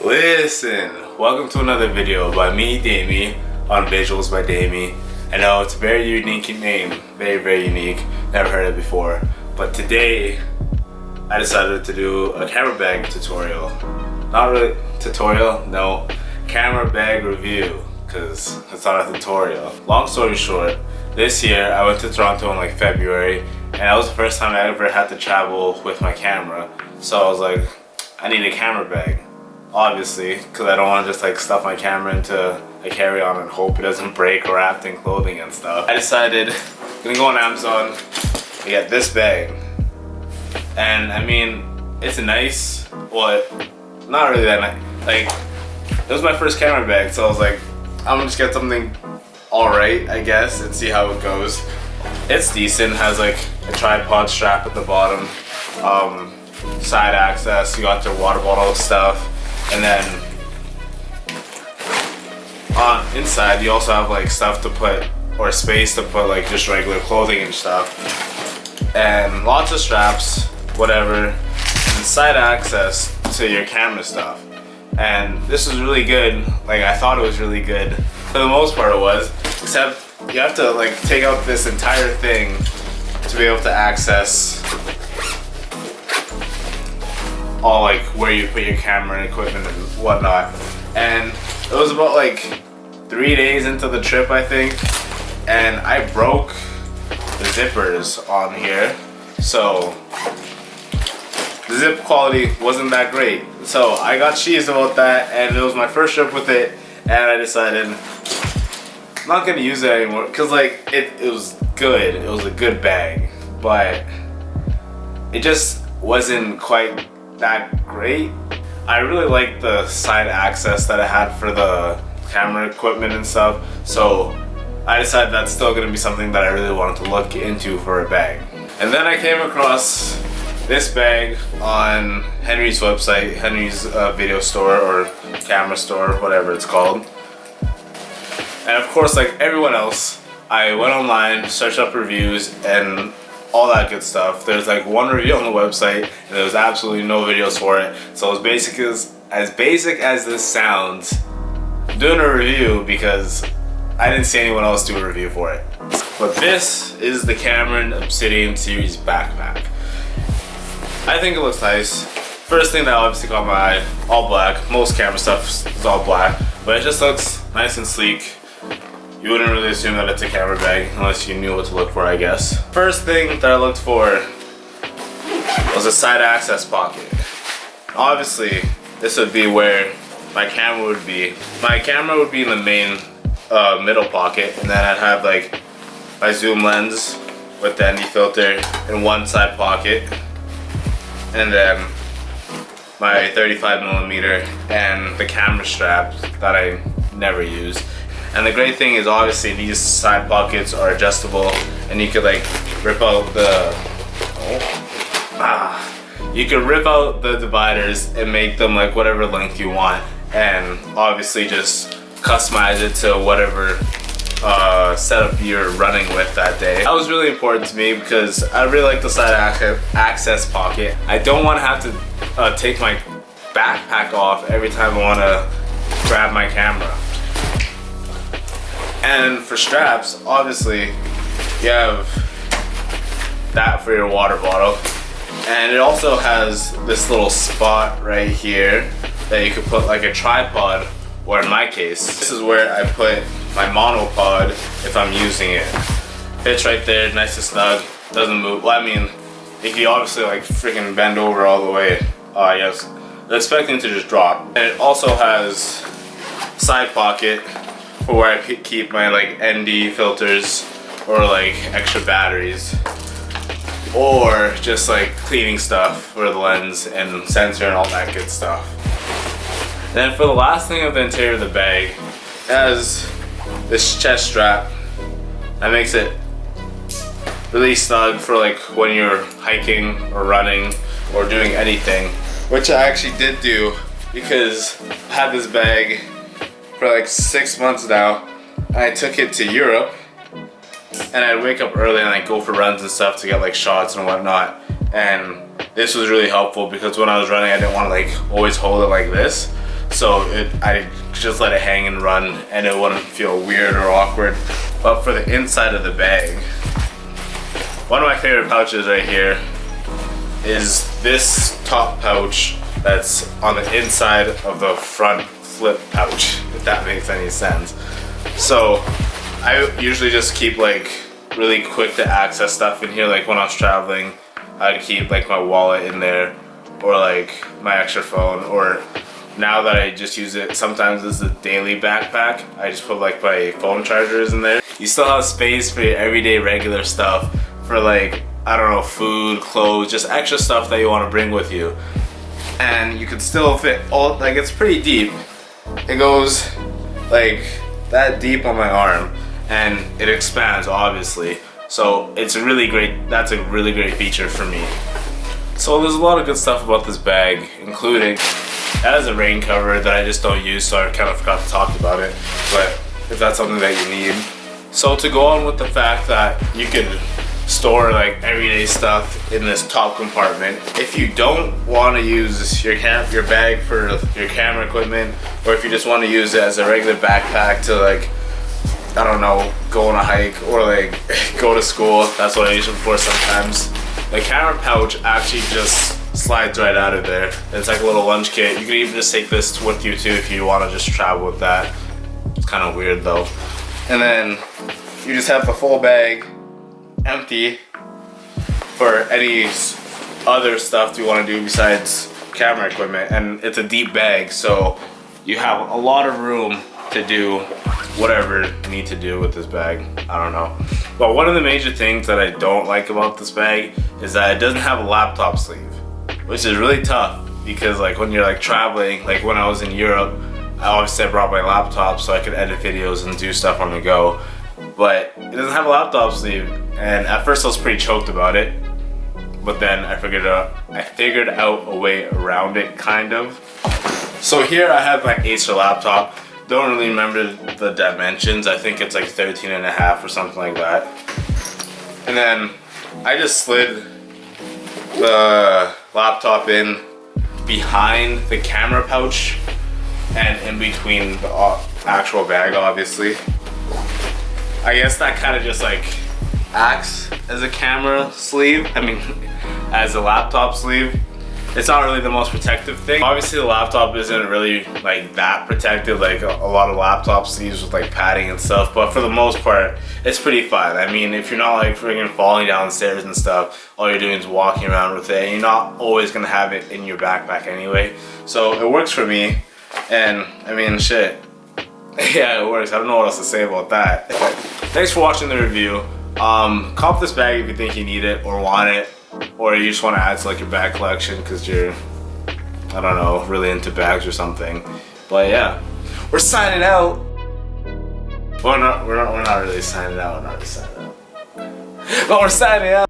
Listen, welcome to another video by me, Damie, on Visuals by Damie. I know it's a very unique name, very unique, never heard it before. But today, I decided to do a camera bag tutorial. Not really tutorial, no, camera bag review, because it's not a tutorial. Long story short, this year I went to Toronto in like February, and that was the first time I ever had to travel with my camera. So I was like, I need a camera bag. Obviously, because I don't want to just like stuff my camera into a carry-on and hope it doesn't break or wrapped in clothing and stuff. I decided I'm gonna go on Amazon and get this bag. And I mean, it's nice, well, not really that nice. Like, it was my first camera bag, so I was like, I'm gonna just get something alright, I guess, and see how it goes. It's decent, has like a tripod strap at the bottom, side access, you got your water bottle stuff. And then on inside you also have like stuff to put, or space to put like just regular clothing and stuff, and lots of straps, whatever, and side access to your camera stuff. And this was really good. Like, I thought it was really good. For the most part it was, except you have to like take out this entire thing to be able to access all like where you put your camera and equipment and whatnot. And it was about like 3 days into the trip, I think, and I broke the zippers on here, so the zip quality wasn't that great. So I got cheesed about that, and it was my first trip with it, and I decided I'm not gonna use it anymore, because like it was good, it was a good bag, but it just wasn't quite that great. I really liked the side access that I had for the camera equipment and stuff, so I decided that's still going to be something that I really wanted to look into for a bag. And then I came across this bag on Henry's website, Henry's video store or camera store, whatever it's called. And of course, like everyone else, I went online, searched up reviews and all that good stuff. There's like one review on the website and there was absolutely no videos for it. So as basic as this sounds, I'm doing a review because I didn't see anyone else do a review for it. But this is the Cameron Obsedian series backpack. I think it looks nice. First thing that obviously caught my eye, all black. Most camera stuff is all black, but it just looks nice and sleek. You wouldn't really assume that it's a camera bag unless you knew what to look for, I guess. First thing that I looked for was a side access pocket. Obviously, this would be where my camera would be. My camera would be in the main middle pocket, and then I'd have like my zoom lens with the ND filter in one side pocket, and then my 35mm and the camera strap that I never use. And the great thing is, obviously, these side pockets are adjustable, and you could like rip out the you could rip out the dividers and make them like whatever length you want, and obviously just customize it to whatever setup you're running with that day. That was really important to me because I really like the side access pocket. I don't want to have to take my backpack off every time I want to grab my camera. And for straps, obviously, you have that for your water bottle. And it also has this little spot right here that you could put like a tripod, or in my case, this is where I put my monopod if I'm using it. Fits right there, nice and snug, doesn't move. Well, I mean, if you obviously like freaking bend over all the way, yes, I'm expecting to just drop. And it also has side pocket for where I keep my like ND filters or like extra batteries, or just like cleaning stuff for the lens and sensor and all that good stuff. And then for the last thing of the interior of the bag, it has this chest strap that makes it really snug for like when you're hiking or running or doing anything, which I actually did do because I had this bag for like 6 months now, and I took it to Europe, and I'd wake up early and I'd go for runs and stuff to get like shots and whatnot, and this was really helpful because when I was running I didn't want to like always hold it like this, so I just let it hang and run, and it wouldn't feel weird or awkward. But for the inside of the bag, one of my favorite pouches right here is this top pouch that's on the inside of the front flip pouch, if that makes any sense. So I usually just keep like really quick to access stuff in here. Like when I was traveling, I'd keep like my wallet in there, or like my extra phone, or now that I just use it sometimes as a daily backpack, I just put like my phone chargers in there. You still have space for your everyday regular stuff, for like, I don't know, food, clothes, just extra stuff that you want to bring with you. And you can still fit all, like it's pretty deep. It goes like that deep on my arm, and it expands obviously. So it's a really great, that's a really great feature for me. So there's a lot of good stuff about this bag, including it has a rain cover that I just don't use, so I kind of forgot to talk about it, but if that's something that you need. So to go on with the fact that you could store like everyday stuff in this top compartment, if you don't want to use your bag for your camera equipment, or if you just want to use it as a regular backpack to like, I don't know, go on a hike or like go to school, that's what I use it for sometimes. The camera pouch actually just slides right out of there. It's like a little lunch kit. You can even just take this with you too if you want to just travel with that. It's kind of weird though. And then you just have the full bag empty for any other stuff you want to do besides camera equipment, and it's a deep bag, so you have a lot of room to do whatever you need to do with this bag. I don't know. But one of the major things that I don't like about this bag is that it doesn't have a laptop sleeve, which is really tough, because like when you're like traveling, like when I was in Europe, I brought my laptop so I could edit videos and do stuff on the go, but it doesn't have a laptop sleeve. And at first I was pretty choked about it, but then I figured out a way around it, kind of. So here I have my Acer laptop. Don't really remember the dimensions. I think it's like 13.5 or something like that. And then I just slid the laptop in behind the camera pouch and in between the actual bag, obviously. I guess that kind of just like acts as a camera sleeve. I mean, as a laptop sleeve. It's not really the most protective thing. Obviously the laptop isn't really like that protected, like a lot of laptop sleeves with like padding and stuff, but for the most part, it's pretty fine. I mean, if you're not like friggin' falling downstairs and stuff, all you're doing is walking around with it, and you're not always gonna have it in your backpack anyway. So it works for me, and I mean, shit. Yeah, it works. I don't know what else to say about that. Thanks for watching the review. Cop this bag if you think you need it or want it, or you just want to add to like your bag collection because you're, I don't know, really into bags or something. But yeah, we're signing out. Well, we're not really signing out. We're not really signing out. But we're signing out.